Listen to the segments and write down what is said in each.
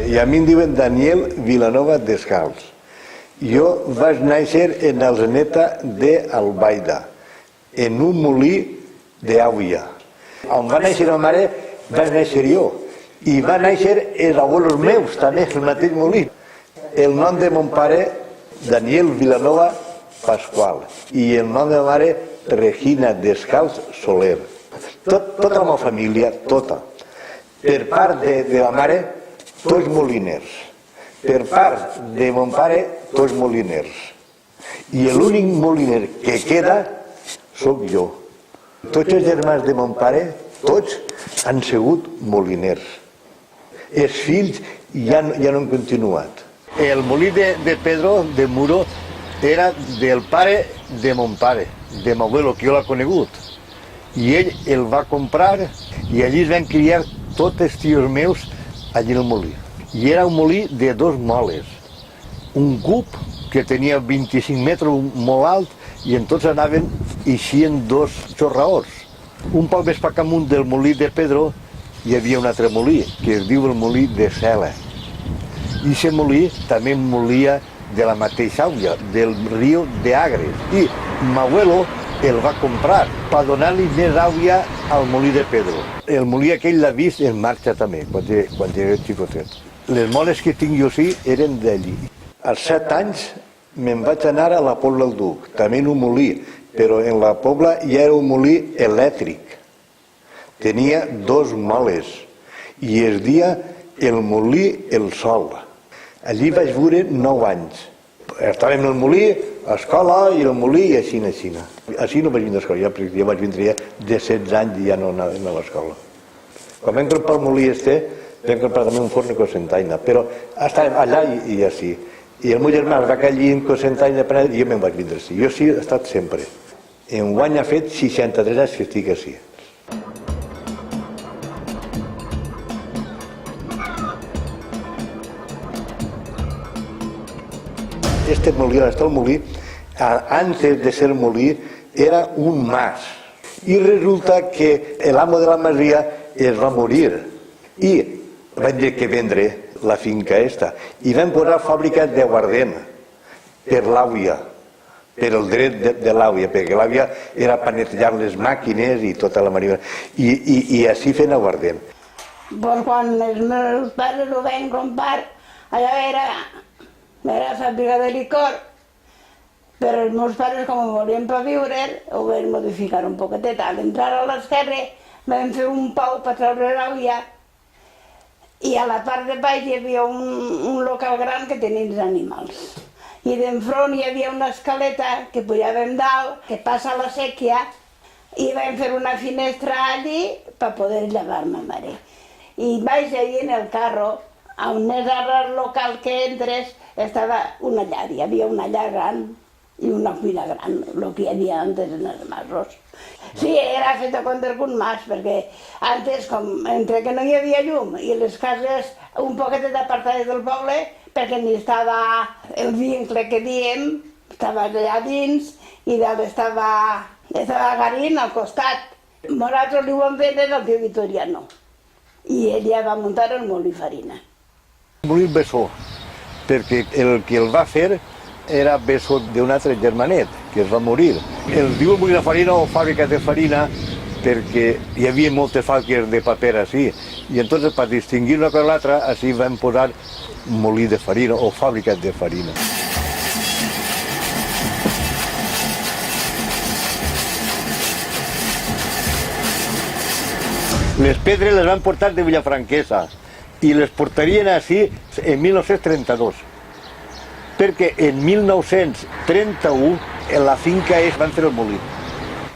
I a mi em diuen Daniel Vilanova Descalç. Jo vaig néixer en Alzeneta d'Albaida, en un molí d'Àvia. On va néixer la mare, vaig néixer jo. I va néixer els abuelos meus, també, el mateix molí. El nom de mon pare, Daniel Vilanova Pasqual. I el nom de la mare, Regina Descalç Soler. Tota la meva família, tota. Per part de la mare, tots moliners. Per part de mon pare, tots moliners. I l'únic moliner que queda sóc jo. Tots els germans de mon pare, tots han sigut moliners. Els fills ja no han continuat. El molí de Pedro, de Muro, era del pare de mon pare, de mon abuelo, que jo l'ha conegut. I ell el va comprar i allí es van criar tots els tios meus allí en el molí. I era un molí de 2 moles. Un cub que tenia 25 metres, molt alt, i en tots anaven eixint 2 xorraors. Un poc més per amunt del molí de Pedro hi havia un altre molí, que es diu el molí de Cela. I aquest molí també molia de la mateixa àvia, del riu d'Agres. I m'abuelo el va comprar per donar-li més àvia al molí de Pedro. El molí aquell l'ha vist en marxa també, quan era xicotet. Les moles que tinc jo sí eren d'allí. Als 7 anys me'n vaig anar a la Pobla del Duc, també en un molí, però en la Pobla ja era un molí elèctric. Tenia 2 moles i es deia el molí El Sol. Allí vaig viure 9 anys. Estàvem en el molí, a escola i el molí i així. Així no vaig vindre a escola, ja vaig vindre de 16 anys i ja no anava a l'escola. Quan vam comprar el molí vam comprar també un forn de Cocentaina, però estàvem allà i així. I el meu germà va caure allí en Cocentaina i jo me'n vaig vindre així. Jo sí he estat sempre. Enguany ha fet 63 anys que estic així. Este molí, el molí, antes de ser molí, era un mas. I resulta que l'amo de la masia es va morir i van dir que vendre la finca esta. I van posar fàbrica d'aiguardent per l'àvia, per el dret de l'àvia, perquè l'àvia era per netejar les màquines i tota la marina. I així feien aiguardent. Pues quan els meus pares ho van comprar, allà era fàbrica de licor, però els meus pares, com ho volien per viure, ho van modificar un poquetet. Al entrar a l'esquerra vam fer un pou per treure l'àvia i a la part de baix hi havia un local gran que tenia els animals. I d'enfront hi havia una escaleta que pujàvem dalt, que passa a la sèquia, i vam fer una finestra allí per poder llevar ma mare. I baix allí en el carro, on és el local que entres, estava una llar, hi havia una llar gran i una cuina gran, el que hi havia antes en els masos. Sí, era fet a compte d'un mas, perquè antes, entre que no hi havia llum i les cases un poquet apartades del poble, perquè ni estava el vincle que diem, estava allà dins, i dalt estava Garín al costat. Nosaltres li ho vam vendre al tio Vitoriano, i ell ja va muntar el molí farina. Molí Bessó, perquè el que el va fer era bessó d'un altre germanet, que es va morir. Es diu el molí de farina o fàbrica de farina perquè hi havia moltes fàbriques de paper així. I entonces, per distingir una cosa de l'altra, així vam posar molí de farina o fàbrica de farina. Les pedres les van portar de Vilafranquesa i les portarien així en 1932. Perquè en 1931 la finca van fer el molí,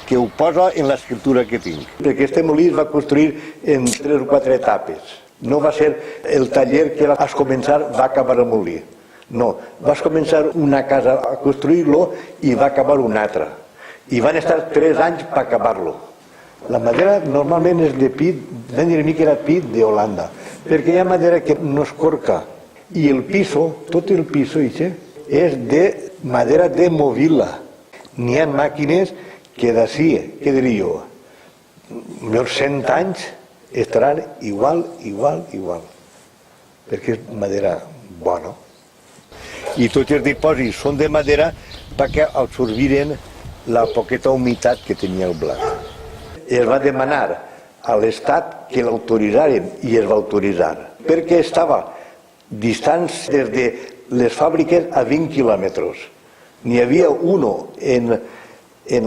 que ho posa en l'escriptura que tinc. Perquè este molí es va construir en 3 o 4 etapes. No va ser el taller que vas començar, va acabar el molí. No, vas començar una casa a construir-lo i va acabar una altra. I van estar 3 anys per acabar-lo. La madera normalment és de pit, vam dir a mi que era pit d'Holanda, perquè hi ha madera que no es corca. I el piso, tot el piso és de madera de Movila. N'hi ha màquines que d'ací, què diria jo, millor 100 anys estaran igual. perquè és madera bona. I tots els dipòsits són de madera perquè absorbiren la poqueta humitat que tenia el blat. Es va demanar a l'Estat que l'autoritzaren i es va autoritzar, perquè estava distants des de les fàbriques a 20 quilòmetres. N'hi havia uno en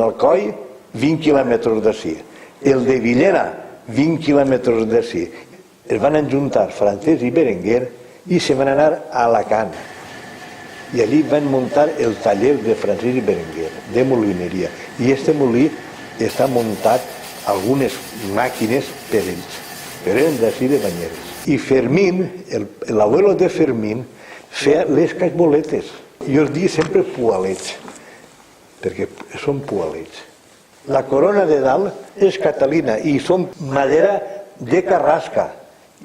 Alcoi, 20 quilòmetres d'ací. El de Villena, 20 quilòmetres d'ací. Es van ajuntar Francesc i Berenguer i se van anar a Alacant. I allí van muntar el taller de Francesc i Berenguer, de molineria. I este molí està muntat algunes màquines per ells, però eren d'ací de Banyeres. I Fermín, l'abuelo de Fermín, feia les casboletes. Jo els dic sempre pualets, perquè són pualets. La corona de dalt és catalina i són madera de carrasca.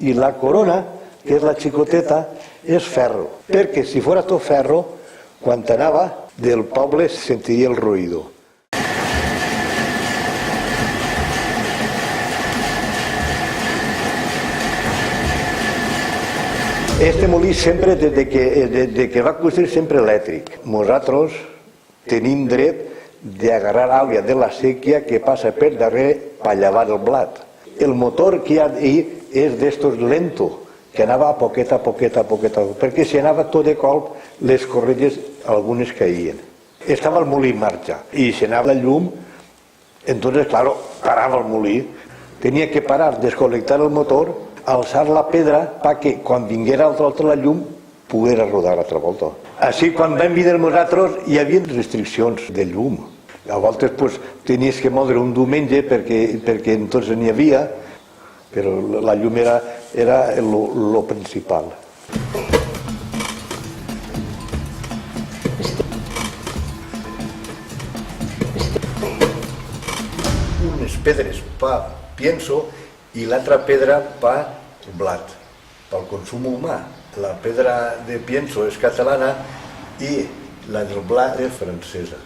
I la corona, que és la xicoteta, és ferro. Perquè si fos tot ferro, quan anava del poble sentiria el ruïdo. Este molí sempre, des que va construir, sempre elèctric. Nosaltres tenim dret d'agarrar aigua de la sèquia que passa per darrere per llevar el blat. El motor que hi ha ahí és d'estos lento, que anava a poqueta, perquè si anava tot de colp, les corretges algunes caïen. Estava el molí en marxa i si anava la llum, entonces, claro, parava el molí. Tenia que parar, desconnectar el motor, alçar la pedra perquè quan vinguera altra volta la llum poguera rodar l'altra volta. Així, quan vam vindre nosaltres, hi havia restriccions de llum. A voltes pues, tenies que moure un diumenge perquè entonces n'hi havia, però la llum era lo principal. Unes pedres pa pienso i l'altra pedra pa blat, pel consum humà. La pedra de pienso és catalana i la del blat és francesa.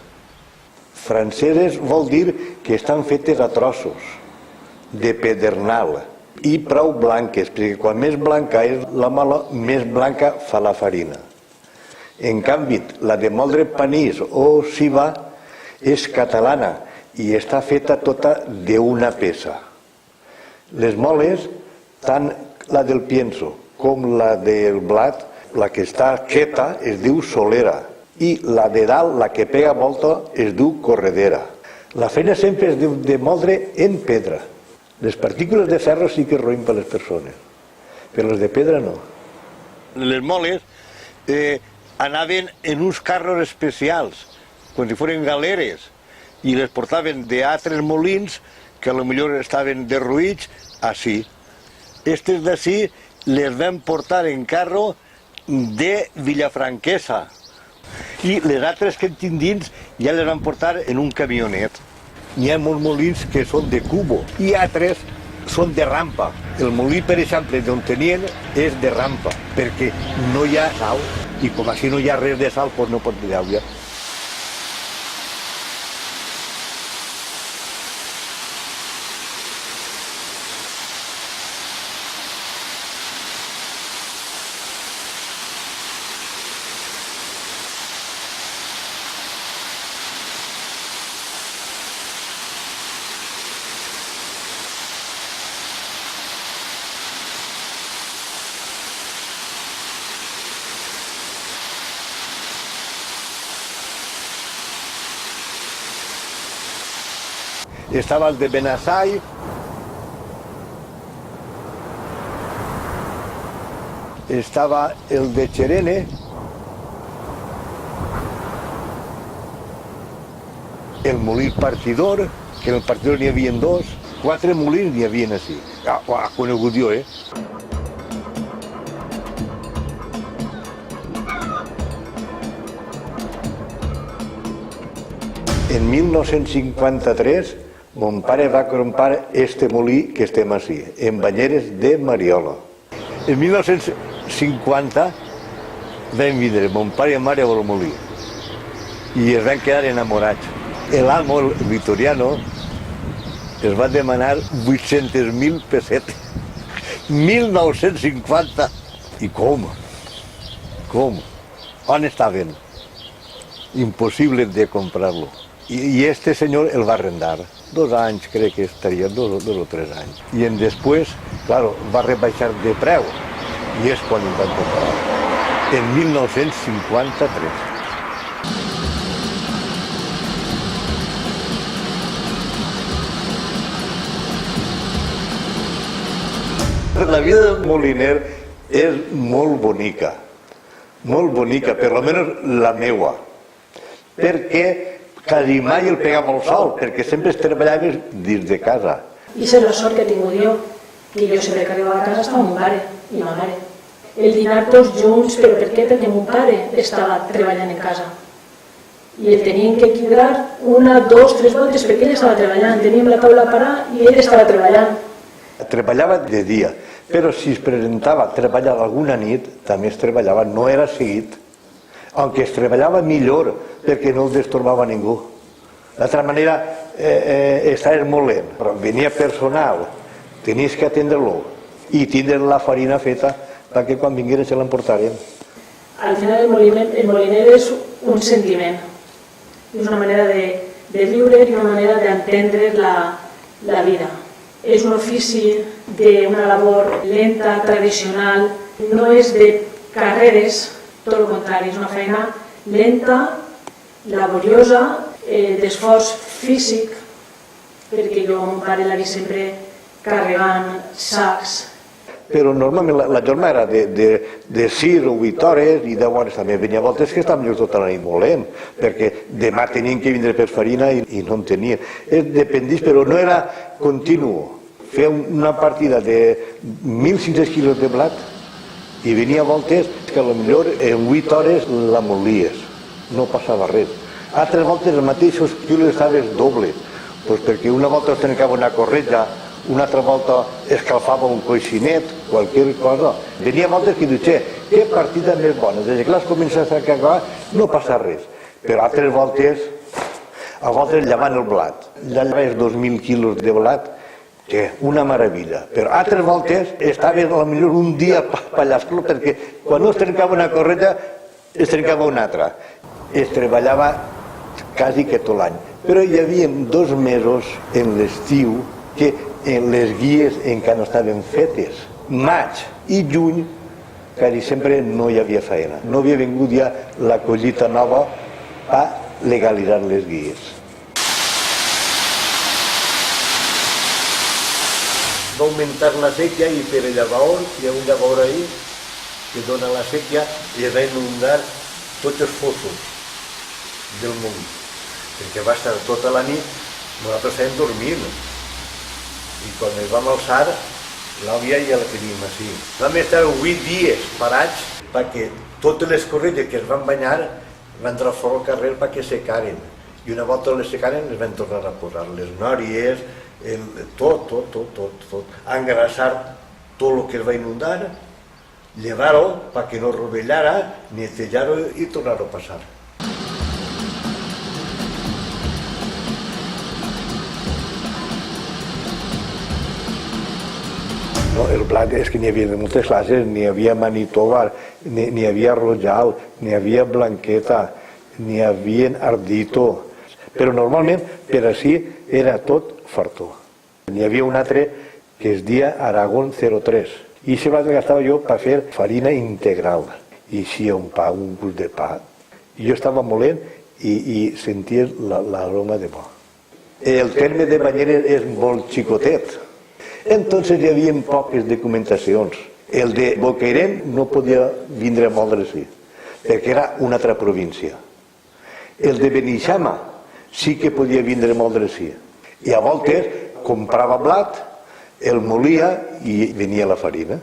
Franceses vol dir que estan fetes a trossos, de pedernal, i prou blanques, perquè quan més blanca és la mala, més blanca fa la farina. En canvi, la de moldre panís o ceba és catalana i està feta tota d'una peça. Les moles, tant la del pienso com la del blat, la que està quieta es diu solera i la de dalt, la que pega volta, es diu corredera. La feina sempre és de moldre en pedra. Les partícules de ferro sí que roïn per les persones, però les de pedra no. Les moles anaven en uns carros especials, com si foren galeres, i les portaven d'altres molins que potser estaven derruïts així. Estes d'ací les vam portar en carro de Vilafranquesa i les altres que en tinc dins ja les vam portar en un camionet. N'hi ha molts molins que són de cubo i altres són de rampa. El molí, per exemple, d'on tenien és de rampa, perquè no hi ha sal i com així no hi ha res de sal, doncs no pot haver aigua. Estava el de Benassai, estava el de Xerene, el molí partidor, que en el partidor n'hi havia dos, 4 molins n'hi havia així. Conegut jo, En 1953, mon pare va comprar este molí que estem així, en Banyeres de Mariola. En 1950 vam vindre mon pare i mare al molí i es van quedar enamorats. L'amo, el Vitoriano, es va demanar 800.000 pessetes. 1950. I com? Com? On estaven? Impossible de comprar-lo. I este senyor el va arrendar. 2 anys, crec que estaria, 2 o 3 anys. I després, claro, va rebaixar de preu. I és quan el van comprar. En 1953. La vida del moliner és molt bonica, per almenys la meua, perquè quasi mai el pegava el sol, perquè sempre es treballava dins de casa. I és la sort que he tingut jo, que jo sempre que arribava a casa estava mon pare i ma mare. El dinar tots junts, però per què? Perquè mon pare estava treballant en casa. I el teníem que equilibrar 1, 2, 3 voltes perquè ell estava treballant. Teníem la taula a parar i ell estava treballant. Treballava de dia, però si es presentava a treballar alguna nit, també es treballava, no era seguit. Aunque es treballava millor, perquè no el destorbava ningú. D'altra manera, estaves molt lent, però venia personal, tenies que atendre-lo i tindre la farina feta perquè quan vingueren se l'emportaren. Al final el moliner és un sentiment, és una manera de viure i una manera d'entendre la vida. És un ofici d'una labor lenta, tradicional, no és de carreres, tot el contrari, és una feina lenta, laboriosa, d'esforç físic, perquè jo, mon pare, l'ha vist sempre carregant sacs. Però normalment la jornada era de 6 o 8 hores i 10 hores també. Venia voltes que estàvem tota la nit molent, perquè demà tenien que vindre per farina i no en tenien. Dependís, però no era continu. Feia una partida de 1.500 quilos de blat i venia voltes que potser en 8 hores la molies, no passava res. Altres voltes els mateixos quilos estaves doble, perquè una volta es trencava una corretja, una altra volta escalfava un coixinet, qualsevol cosa. Venia voltes que dius, que partida més bona, des que les comences a cagar no passa res, però altres voltes, a voltes llevant el blat, llevaves 2.000 quilos de blat, una meravella, però altres voltes estaves potser un dia pallasclo perquè quan no es trencava una corretja es trencava una altra. Es treballava quasi que tot l'any, però hi havia 2 mesos en l'estiu que les guies encara no estaven fetes. Maig i juny quasi sempre no hi havia feina, no havia vingut ja la collita nova a legalitzar les guies. Va augmentar la sèquia i per el llavaor, hi ha un llavaor ahí que dona la sèquia i es va inundar tots els fossos del molí, perquè va estar tota la nit, nosaltres estàvem dormint i quan ens vam alçar l'àvia ja la teníem així. Vam estar 8 dies parats perquè totes les corretges que es van banyar van entrar fora al carrer perquè secaren i una volta les secaren les van tornar a posar, les nòries, tot, engrasar tot el que es va inundar, llevar-ho perquè no rovellara, netejar-ho i tornar-ho a passar. No, el blat és que n'hi havia de moltes classes, n'hi havia Manitoba, n'hi havia Rojal, n'hi havia Blanqueta, n'hi havia Ardito, però normalment per així era tot fartó. N'hi havia un altre que es deia Aragón 03 i aquest blat el gastava jo per fer farina integral i així un pa, un gust de pa. I jo estava molent i sentia l'aroma de bo. El terme de Banyeres és molt xicotet, entonces hi havia poques documentacions. El de Bocairent no podia vindre a moldre-s'hi perquè era una altra província. El de Beneixama sí que podia vindre a moldre-s'hi. I a voltes comprava blat, el molia i venia la farina.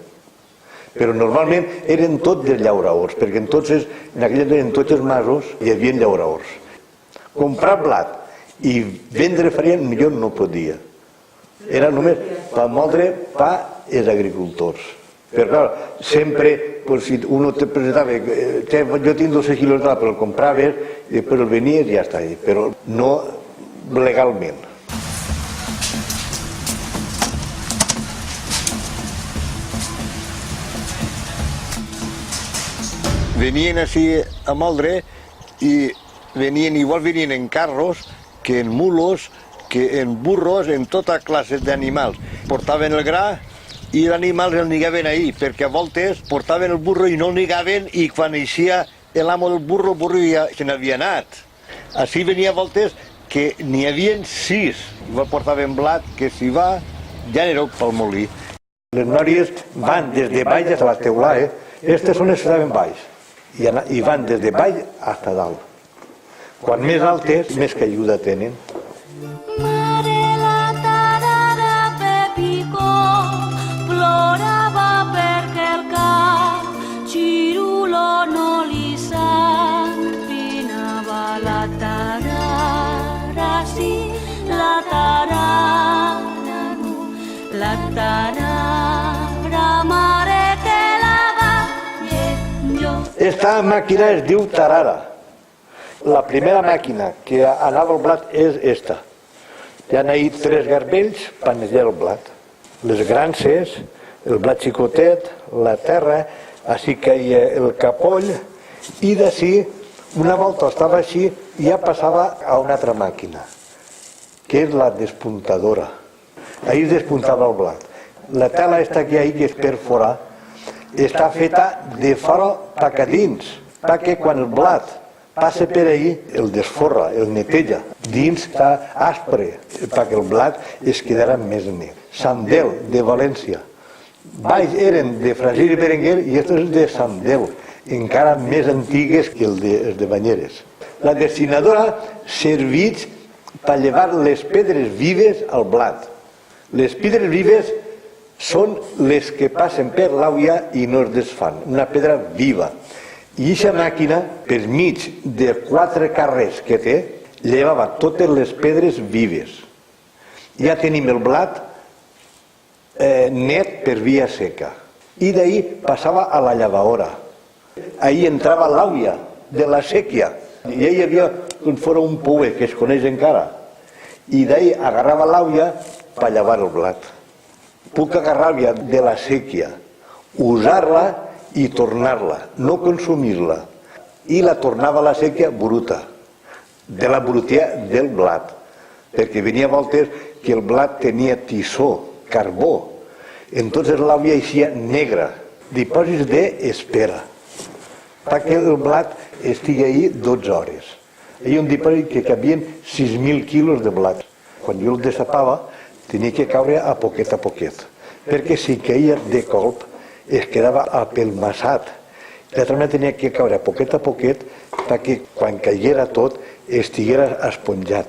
Però normalment eren tots de llauraors, perquè entonces, en aquell temps en tots els masos hi havia llauraors. Comprar blat i vendre farina millor no podia. Era només per moldre pa els agricultors. Però clar, sempre, si uno te presentava, jo tinc 12 quilos de blat, però el compraves, i després el venies i ja està, però no legalment. venien així a moldre i igual venien en carros que en mulos, que en burros, en tota classe d'animals. Portaven el gra i els animals el lligaven ahir, perquè a voltes portaven el burro i no el lligaven i quan eixia l'amo del burro, el burro ja se n'havia anat. Així venia a voltes que n'hi havia 6. Igual portaven blat, que s'hi va, ja n'era pel molí. Les nòries van des de baix a la teulada, aquestes són les que estaven baix, i van des de baix fins a dalt. Quan més altes, més caiguda tenen. Mare la tarara Pepicó plorava perquè el cap Cirulo no li s'empinava. La tarara sí, la tarara no, la tarara mare que la va jo. Esta màquina es diu tarara. La primera màquina que anava al blat és esta. Hi ha ahí 3 garbells per netejar el blat. Les grances, el blat xicotet, la terra, així caia el capoll, i d'ací, una volta estava així, ja passava a una altra màquina, que és la despuntadora. Ahí es despuntava el blat. La tela esta que hi ha, que és per fora, està feta de fora cap a dins, perquè quan el blat passa per ahí, el desforra, el neteja. Dins està aspre, perquè el blat es quedarà més net. Sandel, de València. Baix eren de Francesc i Berenguer i estos de Sandel, encara més antigues que els de Banyeres. La destinadora servit per llevar les pedres vives al blat. Les pedres vives són les que passen per l'àvia i no es desfan, una pedra viva. I aquesta màquina, per mig de 4 carrers que té, llevava totes les pedres vives. Ja tenim el blat net per via seca. I d'ahir passava a la llavadora. Ahir entrava l'àvia de la sèquia. I hi havia com fora un pouet que es coneix encara. I d'ahir agarrava l'àvia per llevar el blat. Puc agarrar l'àvia de la sèquia, usar-la i tornar-la, no consumir-la. I la tornava a la sèquia bruta, de la brutia del blat, perquè venia a voltes que el blat tenia tissó, carbó, entonces l'àvia eixia negra, dipòsits d'espera, perquè el blat estigui ahí 12 hores. Hi ha un dipòsit que cabien 6.000 quilos de blat. Quan jo el destapava, tenia que caure a poquet, perquè si caia de colp, es quedava apelmassat. L'altra manera tenia que caure a poquet perquè quan caiguera tot estiguera esponjat.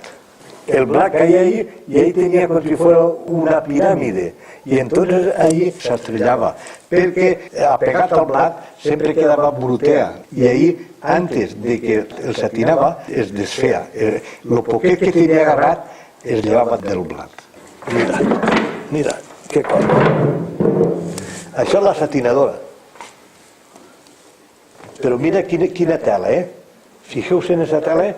El blat caia ahí i ahí tenia com si fos una piràmide i entonces ahí s'estrellava perquè apegat al blat sempre quedava brutea i ahí antes de que el satinava es desfeia. El poquet que tenia agarrat es llevava del blat. Mira, que cosa. Això és la satinadora. Però mira quina tela, Fixeu-se en aquesta tela,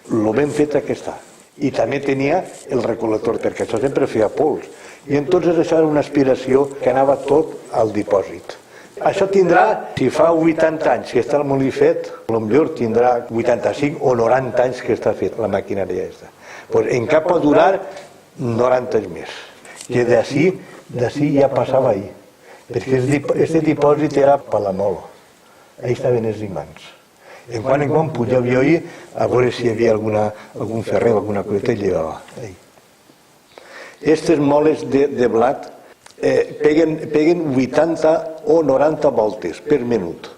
lo ben feta que està. I també tenia el recol·lector, perquè això sempre feia pols. I entonces això era una aspiració que anava tot al dipòsit. Això tindrà, si fa 80 anys que està el molí fet, potser tindrà 85 o 90 anys que està fet la maquinària aquesta. Pues en cap pot durar 90 anys més. Que d'ací ja passava ahí. Perquè aquest dipòsit era per la mola. Ahí estaven els imants. En quan pujava jo ahí, a veure si hi havia algun ferrer o alguna coseta i llevava. Aquestes moles de blat peguen 80 o 90 voltes per minut.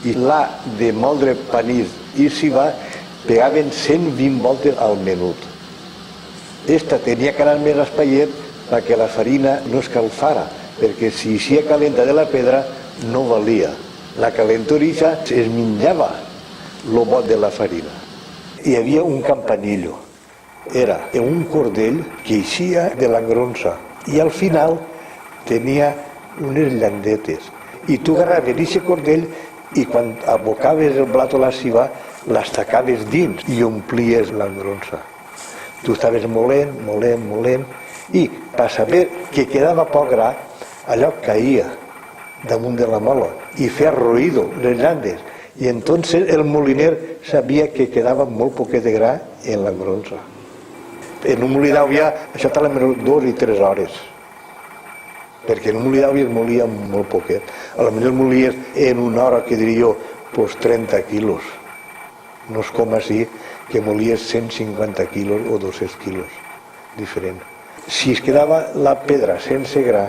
I la de moldre panís i cibà pegaven 120 voltes al minut. Esta tenia que anar més espaiet perquè la farina no escalfara, perquè si eixia calenta de la pedra no valia. La calentorixa es menjava el bot de la farina. Hi havia un campanillo, era un cordell que eixia de l'engronsa i al final tenia unes llandetes. I tu agarraves aquest cordell i quan abocaves el blat o la ceba les tacaves dins i omplies l'engronsa. Tu estaves molent i per saber que quedava poc gra, allò caia damunt de la mola i feia ruïdo les llandes Y entonces el moliner sabia que quedava molt poquet de gra en l'engronsa. En un molí d'àvia això tarda menys 2 i 3 hores, perquè en un molí d'àvia es molia molt poquet. A lo millor molies en una hora, que diria jo, pues 30 quilos. No és com així que molies 150 quilos o 200 quilos, diferent. Si es quedava la pedra sense gra,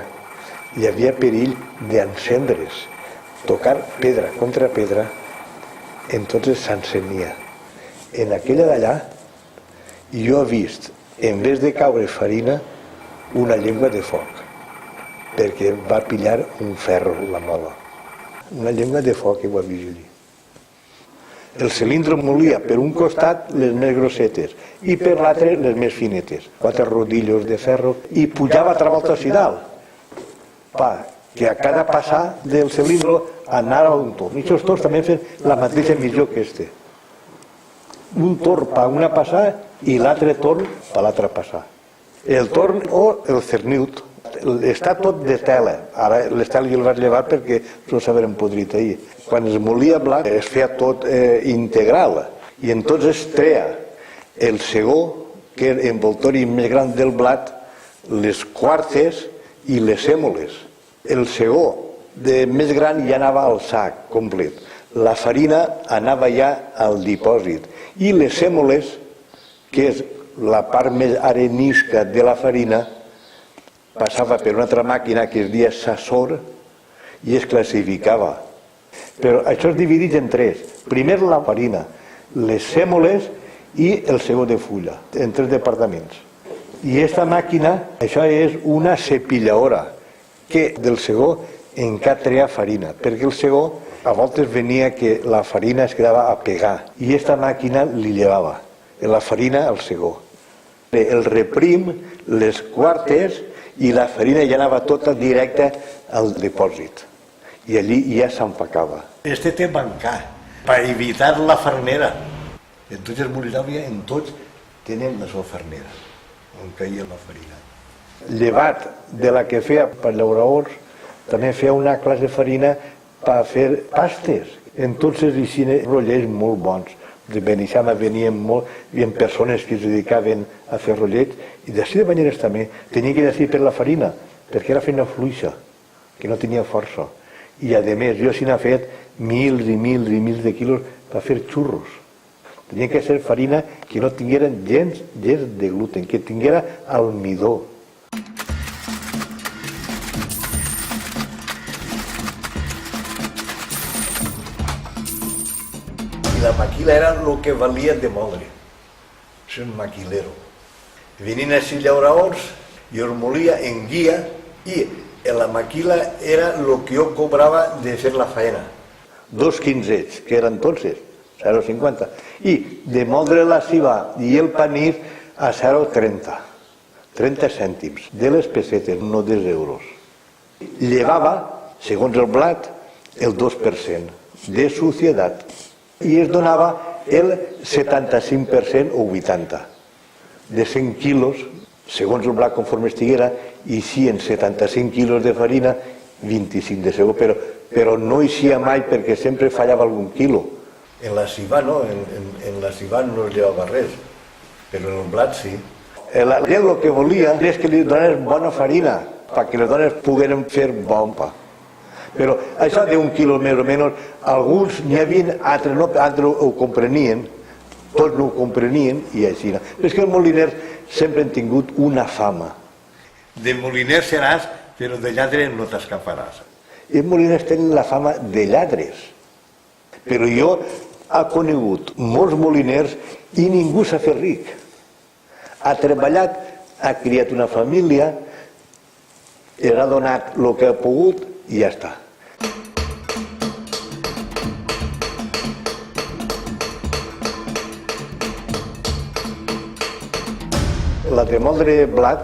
hi havia perill d'encendre's. Tocar pedra contra pedra, entonces s'encenia. En aquella d'allà, jo he vist, en vez de caure farina, una llengua de foc, perquè va pillar un ferro, la mola. Una llengua de foc que ho he vist allí. El cilindre molia per un costat les més grossetes i per l'altre les més finetes. 4 rodillos de ferro i pujava a volta a dalt. Que a cada passar del cilindre anava un torn. I aquests torns també fan la mateixa missió que este. Un torn per una passada i l'altre torn per l'altra passada. El torn o el cerniut està tot de tela. Ara l'estela jo el vaig llevar perquè no s'haveren podrit ahir. Quan es molia blat es feia tot integral i entonces es treia el segó, que era l'envoltori més gran del blat, les quartes i les sèmoles. El segó més gran ja anava al sac complet. La farina anava ja al dipòsit. I les sèmoles, que és la part més arenisca de la farina, passava per una altra màquina que es deia sassor i es classificava. Però això és dividit en 3. Primer la farina, les sèmoles i el segó de fulla, en 3 departaments. I aquesta màquina, això és una cepilladora, que del segó encara treia farina, perquè el segó a voltes venia que la farina es quedava a pegar i aquesta màquina li llevava la farina al segó. El reprim, les quartes i la farina ja anava tota directa al dipòsit i allí ja s'empacava. Este té bancà per evitar la farnera. En tots els molins d'àvia, en tots tenen la seva farnera on caia la farina. Llevat de la que feia per llauradors, també feia una classe de farina per fer pastes. Entonces hi havia rotllets molt bons. De Beneixama venien persones que es dedicaven a fer rotllets i d'ací de Banyeres també tenien que decidir per la farina, perquè era feina fluixa, que no tenia força. I a més, jo s'hi n'ha fet mils i mils i mils de quilos per fer xurros. Tenia que ser farina que no tinguera gens de gluten, que tinguera almidó. La maquila era el que valia de moldre. És un maquilero. Venien així llauradors, jo els molia en guia i la maquila era el que jo cobrava de fer la faena. 2 quinzets, que eren entonces, 0,50. I de moldre la ceba i el panís a 0,30. 30 cèntims de les pessetes, no dels euros. Llevava, segons el blat, el 2% de suciedat. I es donava el 75% o 80%. De 100 quilos, segons el blat conforme estiguera, i si en 75 quilos de farina, 25 de segó, però no eixia mai perquè sempre fallava algun quilo. En la cibà no, en la cibà no es llevava res, però en el blat sí. La gent el que volia és que li donés bona farina, perquè les dones pogueren fer bon pa. Però això d'un quilo més o menys, alguns n'hi havia, altres ho comprenien, tots no ho comprenien i així. És que els moliners sempre han tingut una fama. De moliner seràs, però de lladre no t'escaparàs. Els moliners tenen la fama de lladres. Però jo he conegut molts moliners i ningú s'ha fet ric. Ha treballat, ha criat una família, ha donat el que ha pogut i ja està. La de moldre blat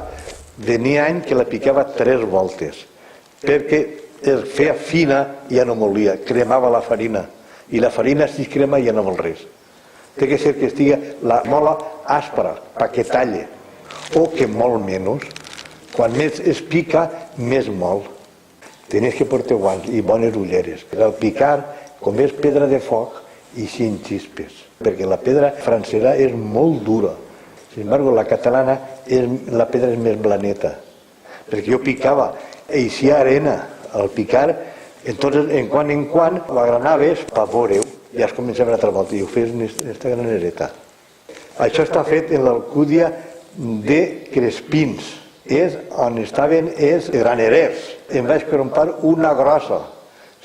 venia any que la picava 3 voltes, perquè es feia fina i ja no molia, cremava la farina. I la farina si es crema ja no vol res. Té que ser que estigui la mola àspera, perquè talle, o que molt menys. Quan més es pica, més mol. Tenies que portar guants i bones ulleres. Al picar Com és pedra de foc i sin xispes, perquè la pedra francesa és molt dura. Sin embargo, la catalana, la pedra és més blaneta, perquè jo picava, eixia arena al picar, entonces en quan ho agranaves per veure-ho, ja es començava a altra volta i ho fes en aquesta granereta. Això està fet en l'Alcúdia de Crespins, és on estaven els granerers. Em vaig comprar una grossa,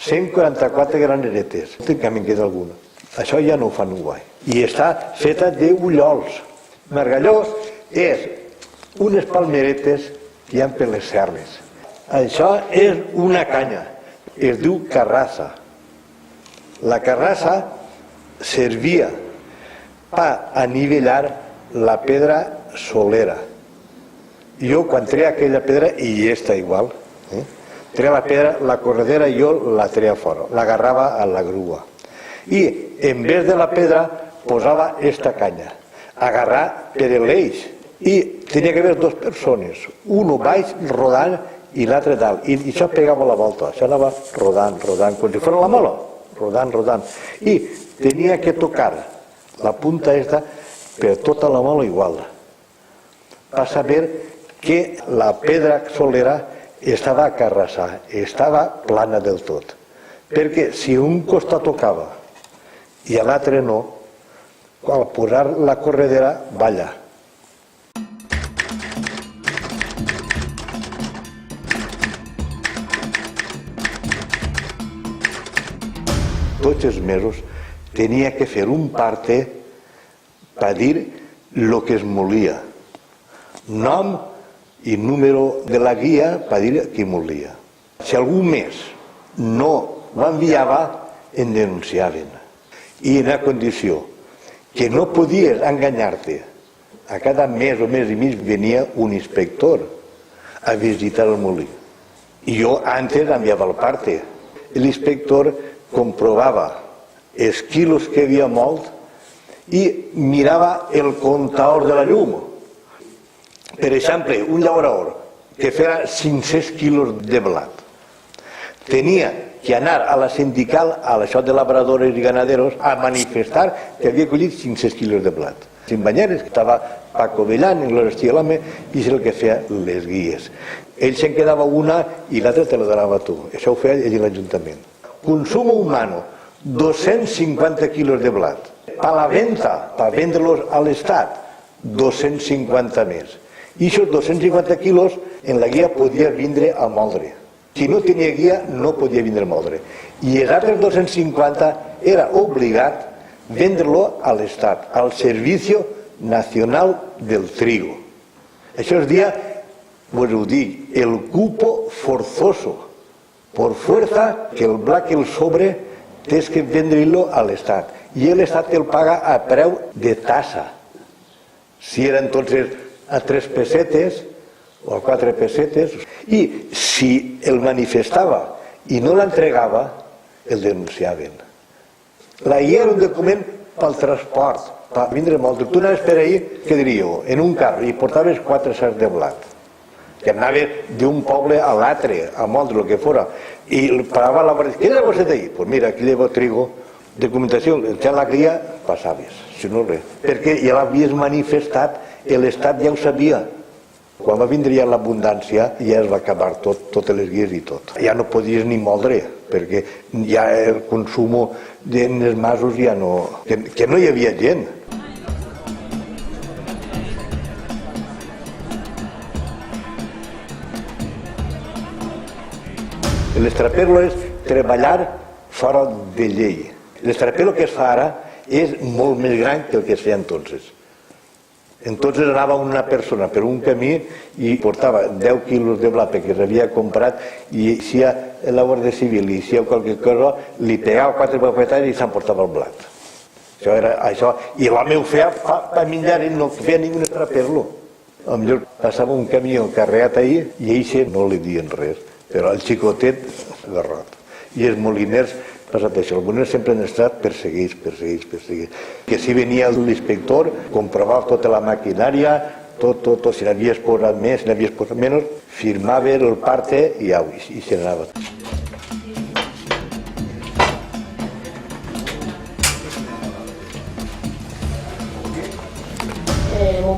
144 graneretes, que me'n queda alguna. Això ja no ho fan guai. I està feta d'ullols. Margalló és unes palmeretes que hi ha per les serres. Això és una canya, es diu carrassa. La carrassa servia per anivellar la pedra solera. Jo quan treia aquella pedra, i està igual, treia la pedra, la corredera jo la treia fora, l'agarrava a la grua. I en vez de la pedra posava esta canya, agarrar per l'eix. I tenia que haver dues persones, uno baix rodant i l'altre dalt. I això pegava la volta, això anava rodant, com si fos la mola, rodant. I tenia que tocar la punta esta per tota la mola igual. Va saber que la pedra solera estava acarrassada, estava plana del tot. Perquè si un costat tocava i l'altre no, al posar la corredera balla. Tots els mesos tenia que fer un parte per dir el que es molia. Nom i número de la guia per dir qui molia. Si algú més no ho enviava, en denunciaven. I en la condició que no podies enganyar-te. A cada mes o mes i mig venia un inspector a visitar el molí. I jo antes enviava el parte. L'inspector comprovava els quilos que havia molt i mirava el comptador de la llum. Per exemple, un llaurador que feia 500 quilos de blat tenia que anar a la sindical, a l'això de labradores i ganaderos, a manifestar que havia collit 500 quilos de blat. Sin banyeres, estava Paco Bellán, en Gloria Estilame, i és el que feia les guies. Ell se'n quedava una i l'altra te la donava tu. Això ho feia ell a l'Ajuntament. Consum humano, 250 quilos de blat. Per la venda, per vendre-los a l'Estat, 250 més. I aquests 250 quilos en la guia podia vindre a moldre. Si no tenia guia no podia vindre a moldre. I els altres 250 era obligat vendre-lo a l'Estat, al Servicio Nacional del Trigo. Això es dia, vos ho dic, el cupo forzoso. Por fuerza que el blat que el sobre tens que vendre-lo a l'Estat. I l'Estat el paga a preu de tassa. Si era entonces a 3 pessetes o a 4 pessetes. I si el manifestava i no l'entregava, el denunciaven. La guia era un document pel transport, per vindre molt. Tu anaves per ahir, què diríeu? En un carro i portaves 4 sacs de blat. Que anaves d'un poble a l'altre, a moldre, el que fora. I parava la guàrdia, què llevo vostè ahí? Pues mira, aquí llevo trigo. Documentació, ja la guia passaves, si no res. Perquè ja l'havies manifestat, l'Estat ja ho sabia. Quan va vindre ja l'abundància, ja es va acabar tot, totes les guies i tot. Ja no podies ni moldre, perquè ja el consum en els masos ja no... que no hi havia gent. L'estrapero és treballar fora de llei. L'estrapero que es fa ara és molt més gran que el que es feia entonces. Entonces anava una persona per un camí i portava 10 quilos de blat que s'havia comprat i si la Guàrdia Civil i si qualque cosa li pegava 4 bofetades i s'emportava el blat. Això era això. I l'home ho feia per menjar i no feia ningú estraper-lo. Potser passava un camió carregat ahí i a ell no li dien res, però el xicotet garrot. I els moliners passat això. Els moliners sempre han estat perseguits. Que si venia l'inspector, comprovava tota la maquinària, tot, si n'havies posat més, si n'havies posat menys, firmava el parte i se n'anava.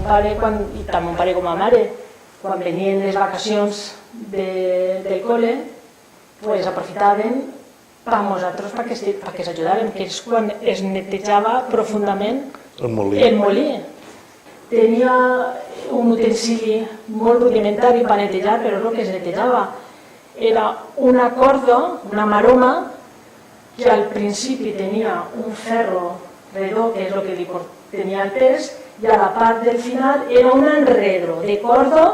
pare, i tant mon pare com ma mare, quan venien les vacacions del col·le, pues aprofitaven per nosaltres perquè s'ajudàvem, que és quan es netejava profundament El molí. el molí. Tenia un utensili molt rudimentari per netejar, però el que es netejava era una corda, una maroma, que al principi tenia un ferro redó, que és el que li tenia el pes, i a la part del final era un enredro de corda,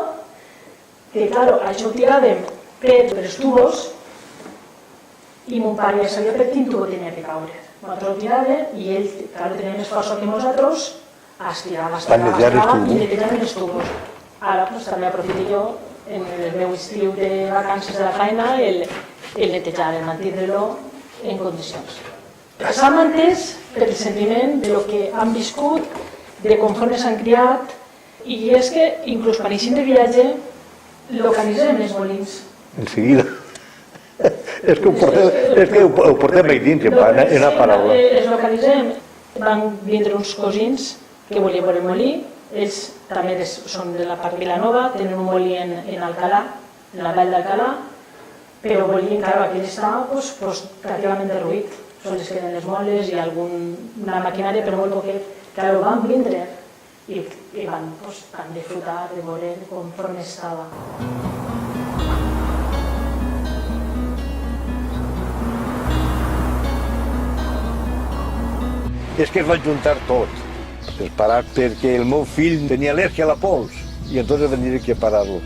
que clar, això ho tiràvem per els tubos, i mon pare ja sabia per quin tubo tenia que caure. Nosaltres ho tiràvem i ell, clar, tenia més força que nosaltres, estirava i netejaven els tubos. Ara també aprofito jo, en el meu estiu de vacances de la feina, el netejar, el mantenir-lo en condicions. S'ha mantès per el sentiment de lo que han viscut, de conforme s'han criat, i és que inclús quan eixim de viatge localitzem els molins. En seguida. És que ho portem ahí dins, en una paraula. Els localitzem. Van vindre uns cosins que volien veure el molí, ells també són de la part Vilanova, tenen un molí en Alcalà, en la vall d'Alcalà, però volien, clar, aquell està pràcticament derruït. Sols queden les moles i alguna maquinària, però molt poquet. Clar, van vindre i van disfrutar de veure conforme estava. És que es va juntar tot. Es parar perquè el meu fill tenia al·lèrgia a la pols i entonces venia aquí a parar-lo.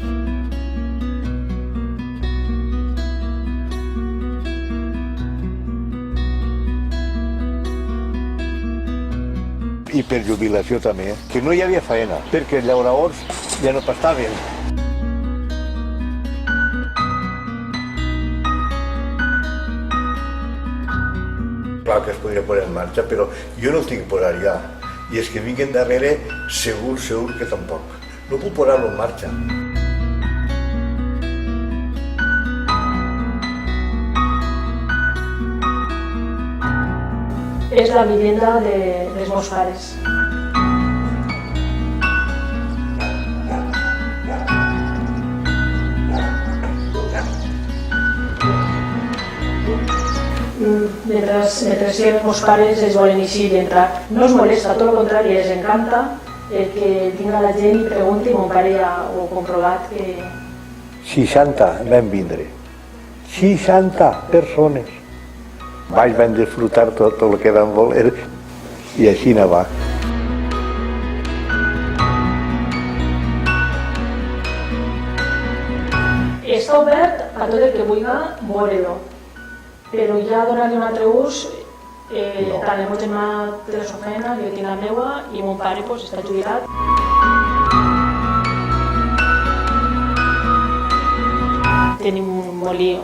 I per jubilació també, que no hi havia faena, perquè els llauradors ja no pastaven. Clar que es podria posar en marxa, però jo no el tinc que posar ja. I els que vinguen darrere, segur que tampoc. No puc posar-lo en marxa. És la vivenda dels meus pares. Mentre si els meus pares es volen eixir i entrar, no es molesta, tot el contrari, els encanta el que tinga la gent i pregunti. Mon pare ja ho ha comprovat que... 60 van vindre. 60 persones. Van disfrutar tot el que van voler i així va. Està obert a tot el que vulgui veure-lo, però ja donar-li un altre ús, tant el meu germà té la seva feina, jo tinc la meva i mon pare està jubilat. Tenim un molí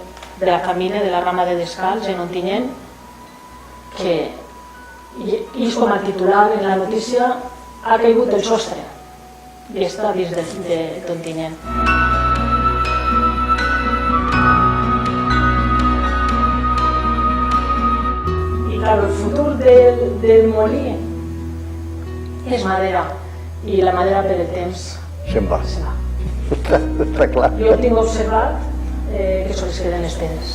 de la família, de la rama de Descalç, en Ontinyent, que, i com a titular en la notícia, ha caigut el sostre i està dins d'Ontinyent. I clar, el futur del molí és madera, i la madera per el temps Se'n va. Està clar. Jo tinc observat que sols queden les pedres.